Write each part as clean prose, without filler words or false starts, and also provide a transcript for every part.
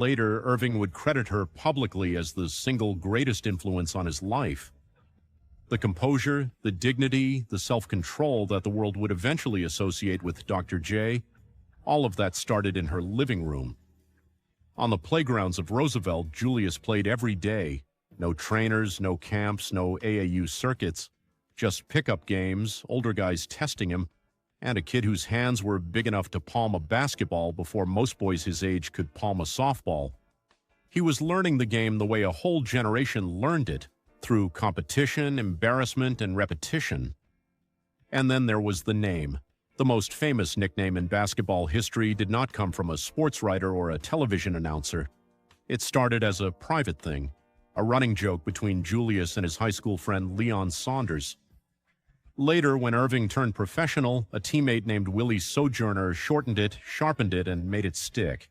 Later, Irving would credit her publicly as the single greatest influence on his life. The composure, the dignity, the self-control that the world would eventually associate with Dr. J, all of that started in her living room. On the playgrounds of Roosevelt, Julius played every day. No trainers, no camps, no AAU circuits. Just pickup games, older guys testing him, and a kid whose hands were big enough to palm a basketball before most boys his age could palm a softball. He was learning the game the way a whole generation learned it, through competition, embarrassment, and repetition. And then there was the name. The most famous nickname in basketball history did not come from a sports writer or a television announcer. It started as a private thing, a running joke between Julius and his high school friend Leon Saunders. Later, when Erving turned professional, a teammate named Willie Sojourner shortened it, sharpened it, and made it stick.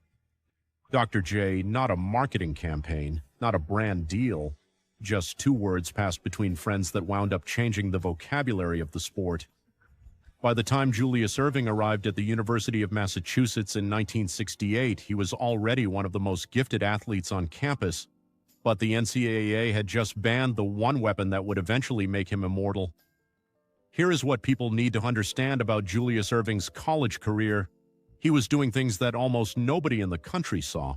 Dr. J, not a marketing campaign, not a brand deal, just two words passed between friends that wound up changing the vocabulary of the sport. By the time Julius Erving arrived at the University of Massachusetts in 1968, he was already one of the most gifted athletes on campus, but the NCAA had just banned the one weapon that would eventually make him immortal. Here is what people need to understand about Julius Erving's college career. He was doing things that almost nobody in the country saw.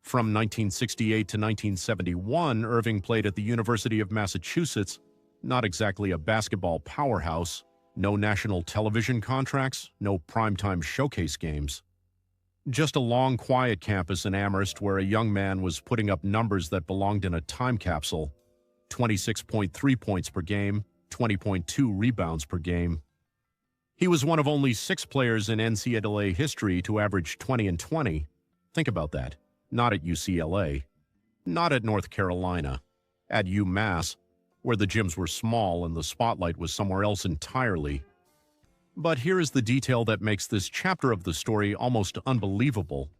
From 1968 to 1971, Erving played at the University of Massachusetts, not exactly a basketball powerhouse, no national television contracts, no primetime showcase games. Just a long, quiet campus in Amherst where a young man was putting up numbers that belonged in a time capsule: 26.3 points per game, 20.2 rebounds per game. He was one of only 6 players in NCAA history to average 20 and 20. Think about that. Not at UCLA, not at North Carolina, at UMass, where the gyms were small and the spotlight was somewhere else entirely. But here is the detail that makes this chapter of the story almost unbelievable.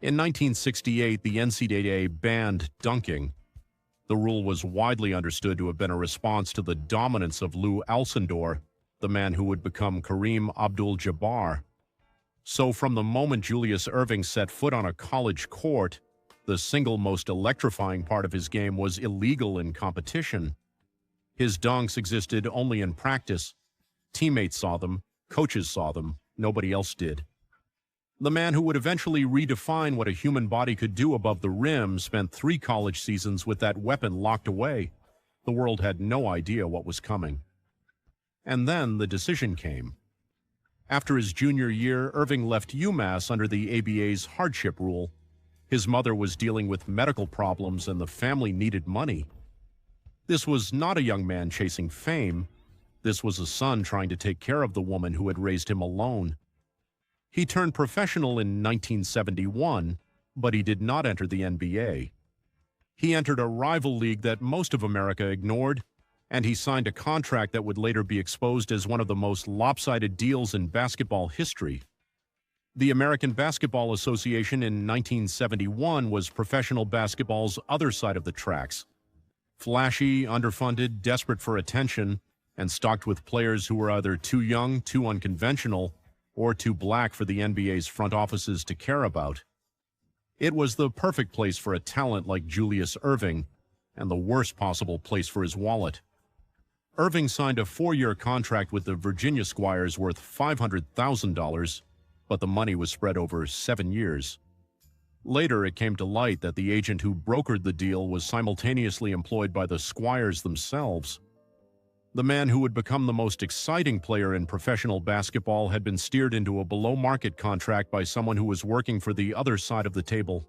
In 1968, the NCAA banned dunking. The rule was widely understood to have been a response to the dominance of Lou Alcindor, the man who would become Kareem Abdul-Jabbar. So from the moment Julius Erving set foot on a college court, the single most electrifying part of his game was illegal in competition. His dunks existed only in practice. Teammates saw them, coaches saw them, nobody else did. The man who would eventually redefine what a human body could do above the rim spent 3 college seasons with that weapon locked away. The world had no idea what was coming. And then the decision came. After his junior year, Erving left UMass under the ABA's hardship rule. His mother was dealing with medical problems and the family needed money. This was not a young man chasing fame. This was a son trying to take care of the woman who had raised him alone. He turned professional in 1971, but he did not enter the NBA. He entered a rival league that most of America ignored, and he signed a contract that would later be exposed as one of the most lopsided deals in basketball history. The American Basketball Association in 1971 was professional basketball's other side of the tracks. Flashy, underfunded, desperate for attention, and stocked with players who were either too young, too unconventional, or too black for the NBA's front offices to care about. It was the perfect place for a talent like Julius Erving, and the worst possible place for his wallet. Erving signed a 4-year contract with the Virginia Squires worth $500,000, but the money was spread over 7 years. Later, it came to light that the agent who brokered the deal was simultaneously employed by the Squires themselves. The man who would become the most exciting player in professional basketball had been steered into a below-market contract by someone who was working for the other side of the table.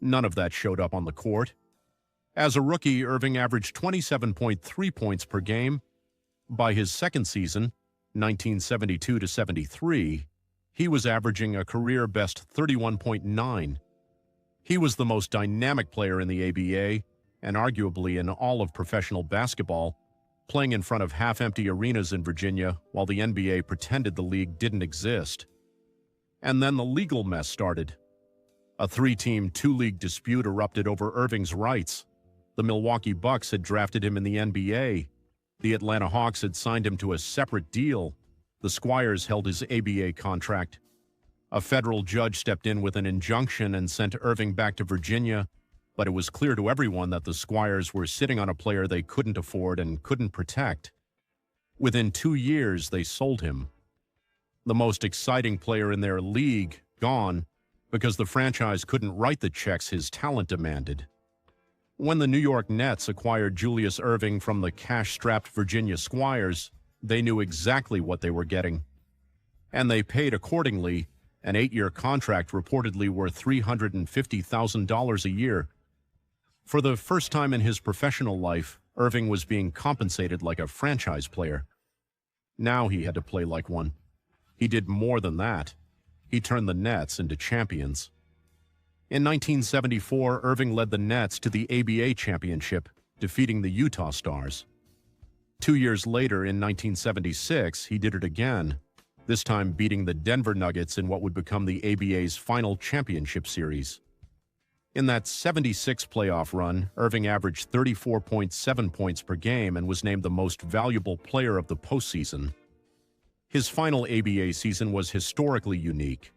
None of that showed up on the court. As a rookie, Erving averaged 27.3 points per game. By his second season, 1972-73, he was averaging a career-best 31.9. He was the most dynamic player in the ABA, and arguably in all of professional basketball, playing in front of half-empty arenas in Virginia while the NBA pretended the league didn't exist. And then the legal mess started. A 3-team, 2-league dispute erupted over Erving's rights. The Milwaukee Bucks had drafted him in the NBA. The Atlanta Hawks had signed him to a separate deal. The Squires held his ABA contract. A federal judge stepped in with an injunction and sent Erving back to Virginia, but it was clear to everyone that the Squires were sitting on a player they couldn't afford and couldn't protect. Within 2 years, they sold him. The most exciting player in their league, gone, because the franchise couldn't write the checks his talent demanded. When the New York Nets acquired Julius Erving from the cash-strapped Virginia Squires, they knew exactly what they were getting. And they paid accordingly, an 8-year contract reportedly worth $350,000 a year. For the first time in his professional life, Erving was being compensated like a franchise player. Now he had to play like one. He did more than that. He turned the Nets into champions. In 1974, Erving led the Nets to the ABA championship, defeating the Utah Stars. 2 years later, in 1976, he did it again, this time beating the Denver Nuggets in what would become the ABA's final championship series. In that 76 playoff run, Erving averaged 34.7 points per game and was named the most valuable player of the postseason. His final ABA season was historically unique.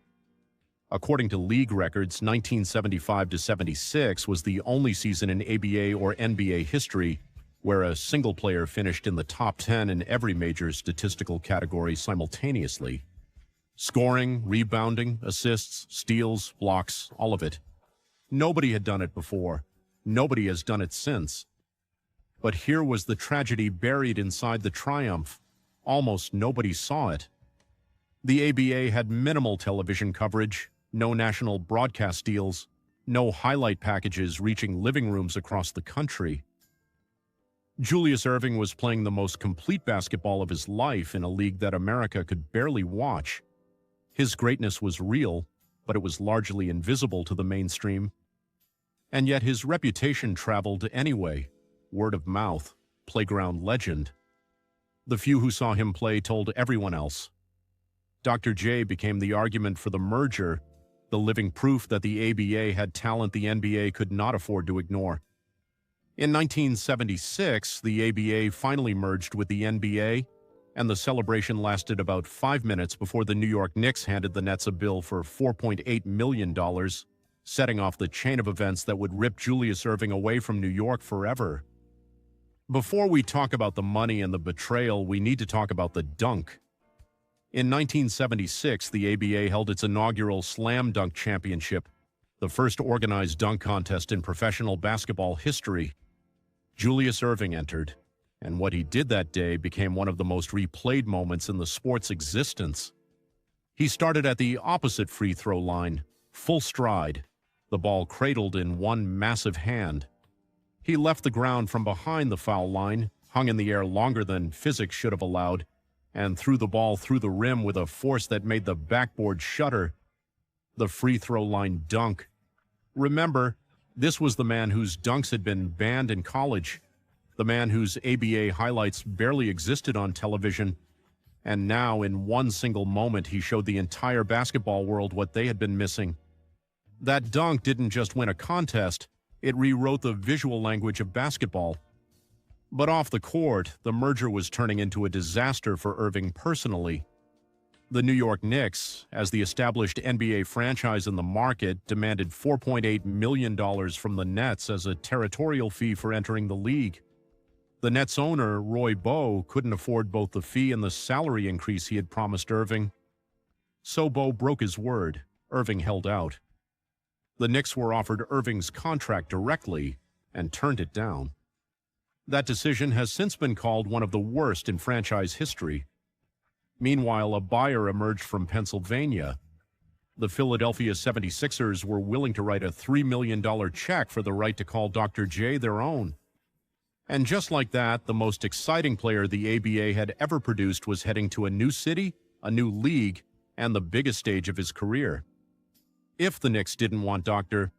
According to league records, 1975-76 was the only season in ABA or NBA history where a single player finished in the top 10 in every major statistical category simultaneously. Scoring, rebounding, assists, steals, blocks, all of it. Nobody had done it before. Nobody has done it since. But here was the tragedy buried inside the triumph. Almost nobody saw it. The ABA had minimal television coverage, no national broadcast deals, no highlight packages reaching living rooms across the country. Julius Erving was playing the most complete basketball of his life in a league that America could barely watch. His greatness was real, but it was largely invisible to the mainstream. And yet his reputation traveled anyway, word of mouth, playground legend. The few who saw him play told everyone else. Dr. J became the argument for the merger, the living proof that the ABA had talent the NBA could not afford to ignore. In 1976, the ABA finally merged with the NBA, and the celebration lasted about 5 minutes before the New York Knicks handed the Nets a bill for $4.8 million, setting off the chain of events that would rip Julius Erving away from New York forever. Before we talk about the money and the betrayal, we need to talk about the dunk. In 1976, the ABA held its inaugural Slam Dunk Championship, the first organized dunk contest in professional basketball history. Julius Erving entered, and what he did that day became one of the most replayed moments in the sport's existence. He started at the opposite free throw line, full stride, the ball cradled in one massive hand. He left the ground from behind the foul line, hung in the air longer than physics should have allowed, and threw the ball through the rim with a force that made the backboard shudder. The free throw line dunk. Remember, this was the man whose dunks had been banned in college, the man whose ABA highlights barely existed on television, and now in one single moment he showed the entire basketball world what they had been missing. That dunk didn't just win a contest, it rewrote the visual language of basketball. But off the court, the merger was turning into a disaster for Erving personally. The New York Knicks, as the established NBA franchise in the market, demanded $4.8 million from the Nets as a territorial fee for entering the league. The Nets owner, Roy Bowe, couldn't afford both the fee and the salary increase he had promised Erving. So Bowe broke his word. Erving held out. The Knicks were offered Erving's contract directly and turned it down. That decision has since been called one of the worst in franchise history. Meanwhile, a buyer emerged from Pennsylvania. The Philadelphia 76ers were willing to write a $3 million check for the right to call Dr. J their own. And just like that, the most exciting player the ABA had ever produced was heading to a new city, a new league, and the biggest stage of his career. If the Knicks didn't want Dr.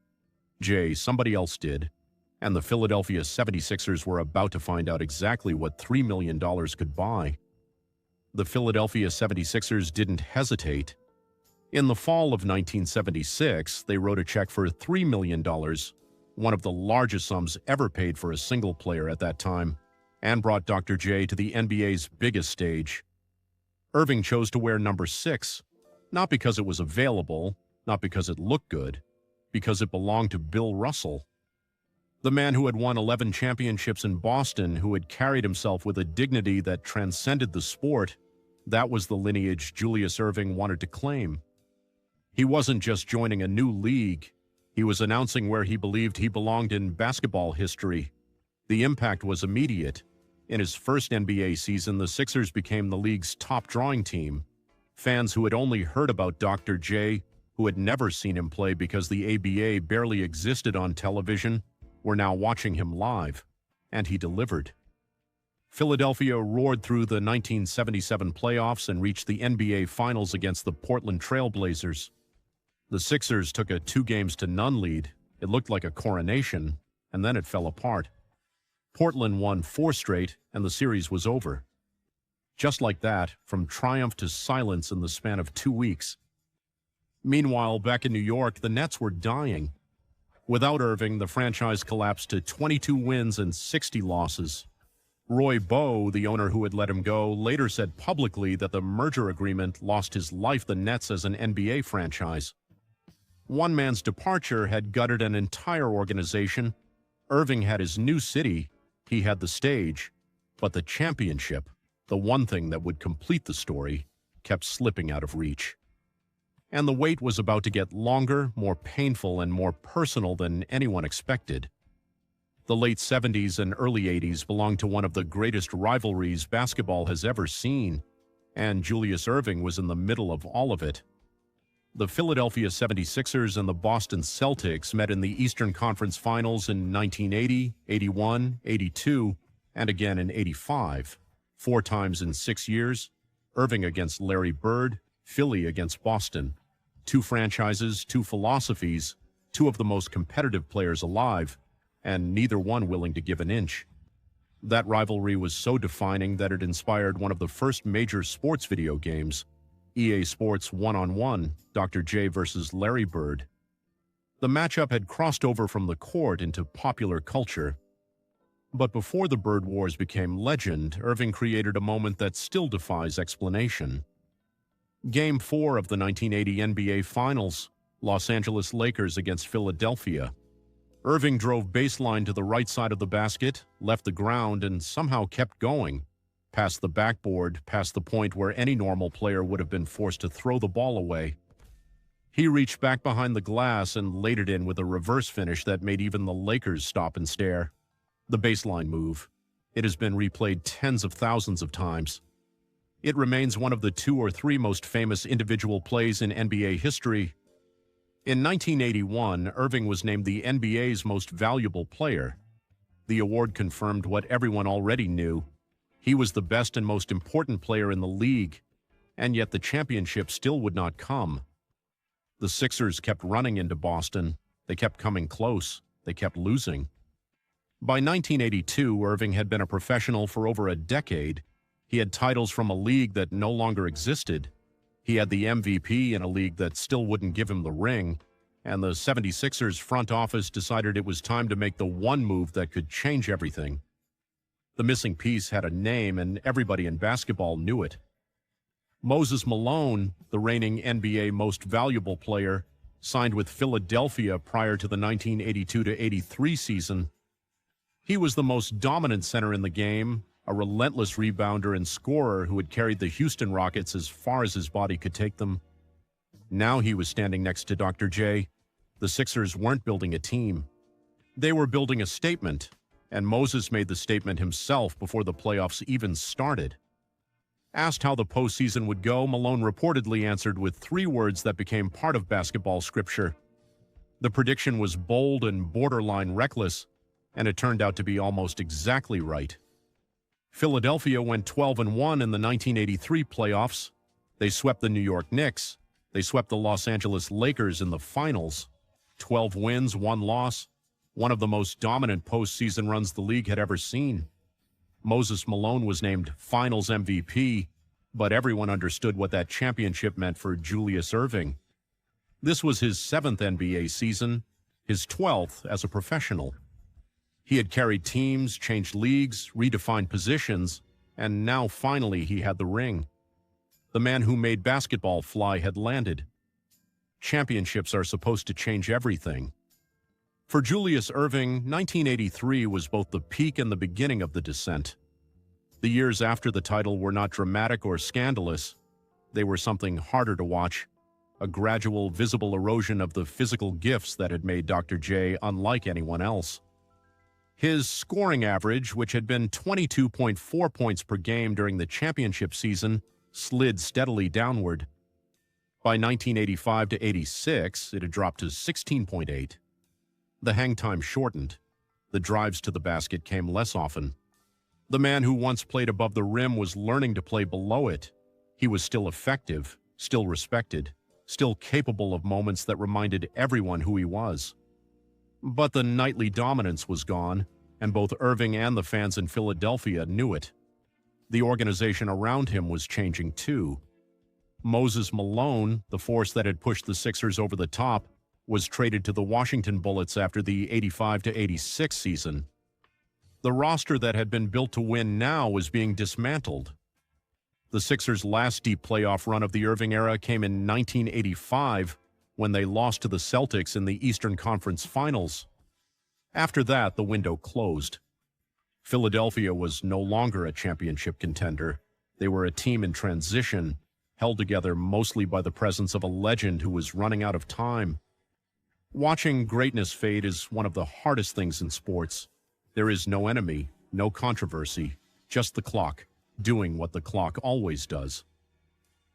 J, somebody else did, and the Philadelphia 76ers were about to find out exactly what $3 million could buy. The Philadelphia 76ers didn't hesitate. In the fall of 1976, they wrote a check for $3 million, one of the largest sums ever paid for a single player at that time, and brought Dr. J to the NBA's biggest stage. Erving chose to wear number 6. Not because it was available, not because it looked good, because it belonged to Bill Russell. The man who had won 11 championships in Boston, who had carried himself with a dignity that transcended the sport, that was the lineage Julius Erving wanted to claim. He wasn't just joining a new league, he was announcing where he believed he belonged in basketball history. The impact was immediate. In his first NBA season, the Sixers became the league's top drawing team. Fans who had only heard about Dr. J, who had never seen him play because the ABA barely existed on television, were now watching him live, and he delivered. Philadelphia roared through the 1977 playoffs and reached the NBA Finals against the Portland Trail Blazers. The Sixers took a 2-0 lead. It looked like a coronation, and then it fell apart. Portland won 4 straight, and the series was over. Just like that, from triumph to silence in the span of 2 weeks. Meanwhile, back in New York, the Nets were dying. Without Erving, the franchise collapsed to 22 wins and 60 losses. Roy Bowe, the owner who had let him go, later said publicly that the merger agreement lost his life the Nets as an NBA franchise. One man's departure had gutted an entire organization. Erving had his new city, he had the stage, but the championship, the one thing that would complete the story, kept slipping out of reach. And the wait was about to get longer, more painful, and more personal than anyone expected. The late 70s and early 80s belonged to one of the greatest rivalries basketball has ever seen, and Julius Erving was in the middle of all of it. The Philadelphia 76ers and the Boston Celtics met in the Eastern Conference Finals in 1980, 81, 82, and again in 85. 4 times in 6 years, Erving against Larry Bird, Philly against Boston. 2 franchises, 2 philosophies, 2 of the most competitive players alive, and neither one willing to give an inch. That rivalry was so defining that it inspired one of the first major sports video games, EA Sports One-on-One, Dr. J versus Larry Bird. The matchup had crossed over from the court into popular culture. But before the Bird Wars became legend, Erving created a moment that still defies explanation. Game 4 of the 1980 NBA Finals, Los Angeles Lakers against Philadelphia. Erving drove baseline to the right side of the basket, left the ground, and somehow kept going. Past the backboard, past the point where any normal player would have been forced to throw the ball away. He reached back behind the glass and laid it in with a reverse finish that made even the Lakers stop and stare. The baseline move. It has been replayed tens of thousands of times. It remains one of the 2 or 3 most famous individual plays in NBA history. In 1981, Erving was named the NBA's most valuable player. The award confirmed what everyone already knew. He was the best and most important player in the league, and yet the championship still would not come. The Sixers kept running into Boston. They kept coming close. They kept losing. By 1982, Erving had been a professional for over a decade. He had titles from a league that no longer existed. He had the MVP in a league that still wouldn't give him the ring, and the 76ers front office decided it was time to make the one move that could change everything. The missing piece had a name, and everybody in basketball knew it. Moses Malone, the reigning NBA most valuable player, signed with Philadelphia prior to the 1982-83 season. He was the most dominant center in the game, a relentless rebounder and scorer who had carried the Houston Rockets as far as his body could take them. Now he was standing next to Dr. J. The Sixers weren't building a team. They were building a statement, and Moses made the statement himself before the playoffs even started. Asked how the postseason would go, Malone reportedly answered with 3 words that became part of basketball scripture. The prediction was bold and borderline reckless, and it turned out to be almost exactly right. Philadelphia went 12-1 in the 1983 playoffs. They swept the New York Knicks. They swept the Los Angeles Lakers in the finals. 12 wins, 1 loss. One of the most dominant postseason runs the league had ever seen. Moses Malone was named Finals MVP, but everyone understood what that championship meant for Julius Erving. This was his 7th NBA season, his 12th as a professional. He had carried teams, changed leagues, redefined positions, and now finally he had the ring. The man who made basketball fly had landed. Championships are supposed to change everything. For Julius Erving, 1983 was both the peak and the beginning of the descent. The years after the title were not dramatic or scandalous. They were something harder to watch, a gradual, visible erosion of the physical gifts that had made Dr. J unlike anyone else. His scoring average, which had been 22.4 points per game during the championship season, slid steadily downward. By 1985 to 86, it had dropped to 16.8. The hang time shortened. The drives to the basket came less often. The man who once played above the rim was learning to play below it. He was still effective, still respected, still capable of moments that reminded everyone who he was. But the nightly dominance was gone, and both Erving and the fans in Philadelphia knew it. The organization around him was changing too. Moses Malone, the force that had pushed the Sixers over the top, was traded to the Washington Bullets after the 85 to 86 season. The roster that had been built to win now was being dismantled. The Sixers' last deep playoff run of the Erving era came in 1985, when they lost to the Celtics in the Eastern Conference Finals. After that, the window closed. Philadelphia was no longer a championship contender. They were a team in transition, held together mostly by the presence of a legend who was running out of time. Watching greatness fade is one of the hardest things in sports. There is no enemy, no controversy, just the clock, doing what the clock always does.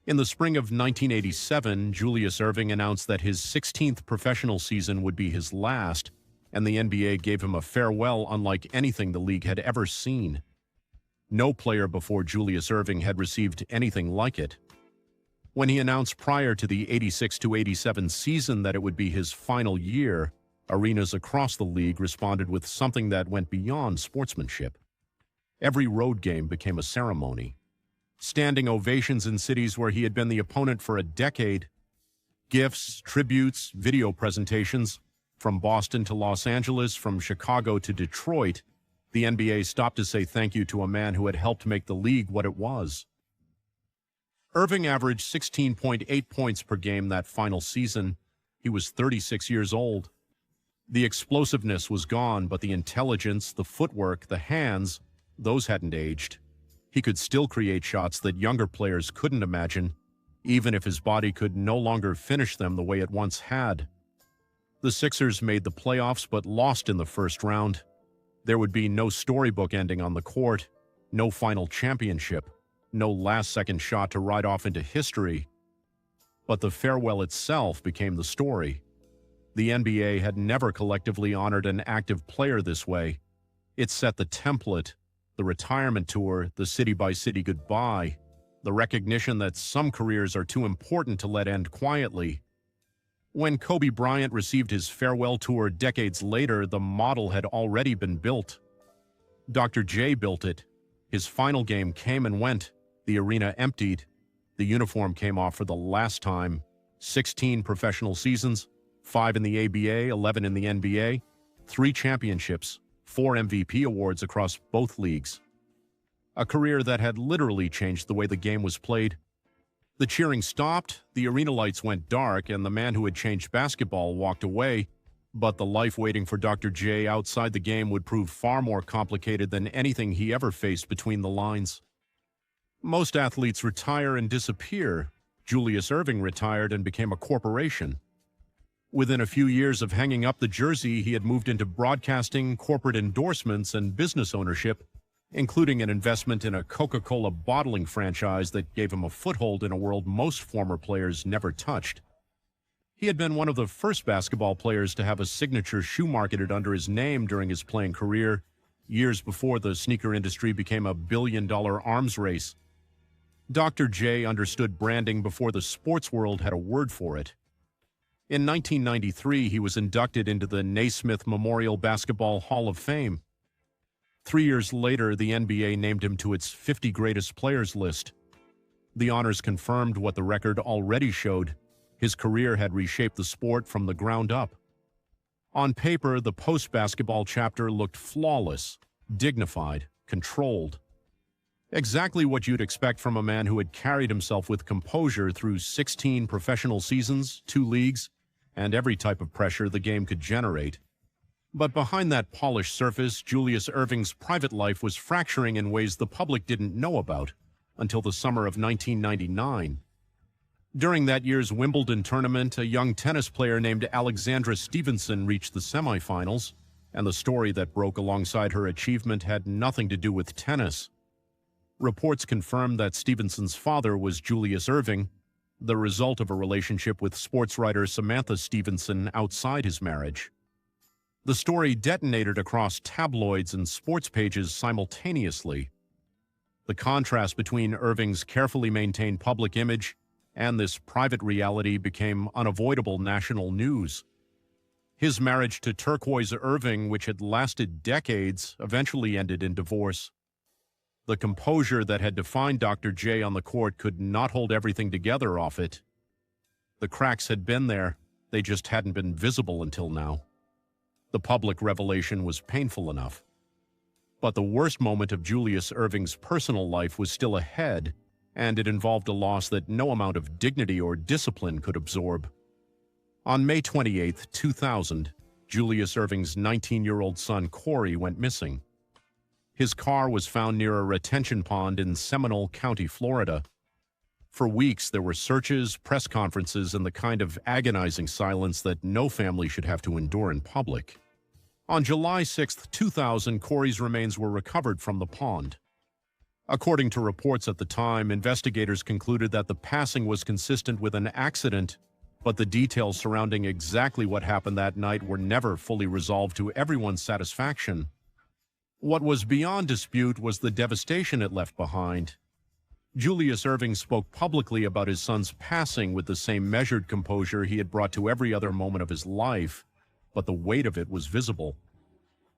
In the spring of 1987, Julius Erving announced that his 16th professional season would be his last, and the NBA gave him a farewell unlike anything the league had ever seen. No player before Julius Erving had received anything like it. When he announced prior to the 86 to 87 season that it would be his final year, arenas across the league responded with something that went beyond sportsmanship. Every road game became a ceremony. Standing ovations in cities where he had been the opponent for a decade. Gifts, tributes, video presentations. From Boston to Los Angeles, from Chicago to Detroit, the NBA stopped to say thank you to a man who had helped make the league what it was. Erving averaged 16.8 points per game that final season. He was 36 years old. The explosiveness was gone, but the intelligence, the footwork, the hands, those hadn't aged. He could still create shots that younger players couldn't imagine, even if his body could no longer finish them the way it once had. The Sixers made the playoffs but lost in the first round. There would be no storybook ending on the court, no final championship, no last-second shot to ride off into history. But the farewell itself became the story. The NBA had never collectively honored an active player this way. It set the template, the retirement tour, the city-by-city goodbye, the recognition that some careers are too important to let end quietly. When Kobe Bryant received his farewell tour decades later, the model had already been built. Dr. J built it. His final game came and went. The arena emptied. The uniform came off for the last time. 16 professional seasons, 5 in the ABA, 11 in the NBA, 3 championships, 4 MVP awards across both leagues. A career that had literally changed the way the game was played. The cheering stopped, the arena lights went dark, and the man who had changed basketball walked away, but the life waiting for Dr. J outside the game would prove far more complicated than anything he ever faced between the lines. Most athletes retire and disappear. Julius Erving retired and became a corporation. Within a few years of hanging up the jersey, he had moved into broadcasting, corporate endorsements, and business ownership, including an investment in a Coca-Cola bottling franchise that gave him a foothold in a world most former players never touched. He had been one of the first basketball players to have a signature shoe marketed under his name during his playing career, years before the sneaker industry became a billion-dollar arms race. Dr. J understood branding before the sports world had a word for it. In 1993, he was inducted into the Naismith Memorial Basketball Hall of Fame. 3 years later, the NBA named him to its 50 greatest players list. The honors confirmed what the record already showed. His career had reshaped the sport from the ground up. On paper, the post-basketball chapter looked flawless, dignified, controlled. Exactly what you'd expect from a man who had carried himself with composure through 16 professional seasons, 2 leagues, and every type of pressure the game could generate. But behind that polished surface, Julius Erving's private life was fracturing in ways the public didn't know about until the summer of 1999. During that year's Wimbledon tournament, a young tennis player named Alexandra Stevenson reached the semifinals, and the story that broke alongside her achievement had nothing to do with tennis. Reports confirmed that Stevenson's father was Julius Erving, the result of a relationship with sports writer Samantha Stevenson outside his marriage. The story detonated across tabloids and sports pages simultaneously. The contrast between Erving's carefully maintained public image and this private reality became unavoidable national news. His marriage to Turquoise Erving, which had lasted decades, eventually ended in divorce. The composure that had defined Dr. J on the court could not hold everything together off it. The cracks had been there, they just hadn't been visible until now. The public revelation was painful enough. But the worst moment of Julius Erving's personal life was still ahead, and it involved a loss that no amount of dignity or discipline could absorb. On May 28, 2000, Julius Erving's 19-year-old son Corey went missing. His car was found near a retention pond in Seminole County, Florida. For weeks, there were searches, press conferences, and the kind of agonizing silence that no family should have to endure in public. On July 6, 2000, Corey's remains were recovered from the pond. According to reports at the time, investigators concluded that the passing was consistent with an accident, but the details surrounding exactly what happened that night were never fully resolved to everyone's satisfaction. What was beyond dispute was the devastation it left behind. Julius Erving spoke publicly about his son's passing with the same measured composure he had brought to every other moment of his life, but the weight of it was visible.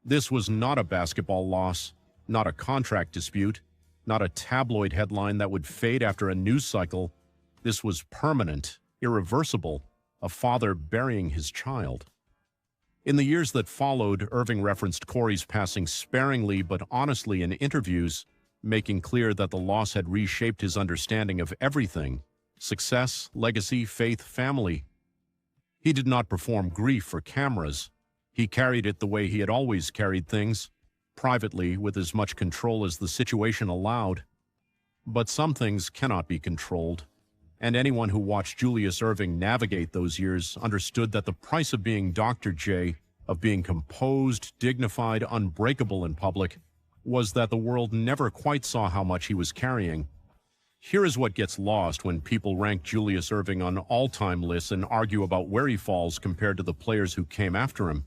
This was not a basketball loss, not a contract dispute, not a tabloid headline that would fade after a news cycle. This was permanent, irreversible, a father burying his child. In the years that followed, Erving referenced Corey's passing sparingly but honestly in interviews, making clear that the loss had reshaped his understanding of everything: success, legacy, faith, family. He did not perform grief for cameras. He carried it the way he had always carried things, privately, with as much control as the situation allowed. But some things cannot be controlled, and anyone who watched Julius Erving navigate those years understood that the price of being Dr. J, of being composed, dignified, unbreakable in public, was that the world never quite saw how much he was carrying. Here is what gets lost when people rank Julius Erving on all-time lists and argue about where he falls compared to the players who came after him.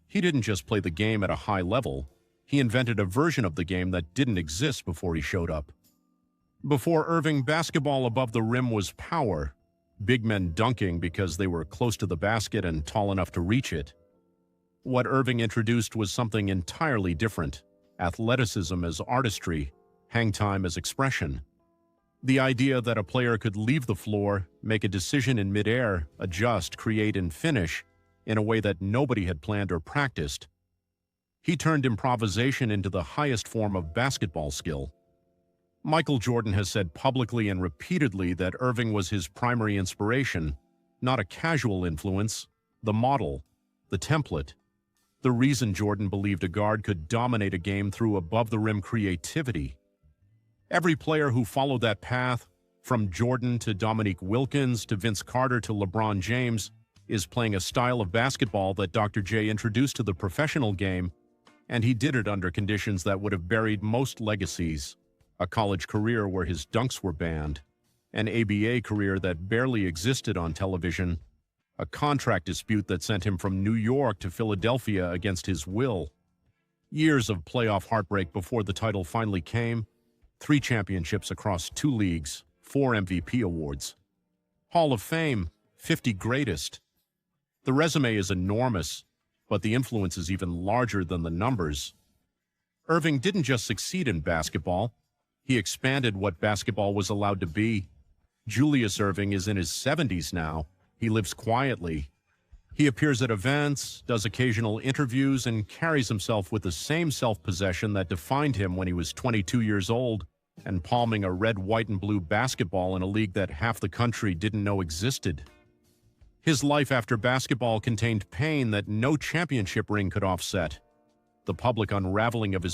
He didn't just play the game at a high level, he invented a version of the game that didn't exist before he showed up. Before Erving, basketball above the rim was power, big men dunking because they were close to the basket and tall enough to reach it. What Erving introduced was something entirely different: athleticism as artistry, hang time as expression. The idea that a player could leave the floor, make a decision in midair, adjust, create, and finish in a way that nobody had planned or practiced. He turned improvisation into the highest form of basketball skill. Michael Jordan has said publicly and repeatedly that Erving was his primary inspiration, not a casual influence, the model, the template, the reason Jordan believed a guard could dominate a game through above-the-rim creativity. Every player who followed that path, from Jordan to Dominique Wilkins to Vince Carter to LeBron James, is playing a style of basketball that Dr. J introduced to the professional game, and he did it under conditions that would have buried most legacies: a college career where his dunks were banned, an ABA career that barely existed on television, a contract dispute that sent him from New York to Philadelphia against his will, years of playoff heartbreak before the title finally came, 3 championships across 2 leagues, 4 MVP awards, Hall of Fame, 50 greatest. The resume is enormous, but the influence is even larger than the numbers. Erving didn't just succeed in basketball, he expanded what basketball was allowed to be. Julius Erving is in his 70s now. He lives quietly. He appears at events, does occasional interviews, and carries himself with the same self-possession that defined him when he was 22 years old. and palming a red, white, and blue basketball in a league that half the country didn't know existed. His life after basketball contained pain that no championship ring could offset. The public unraveling of his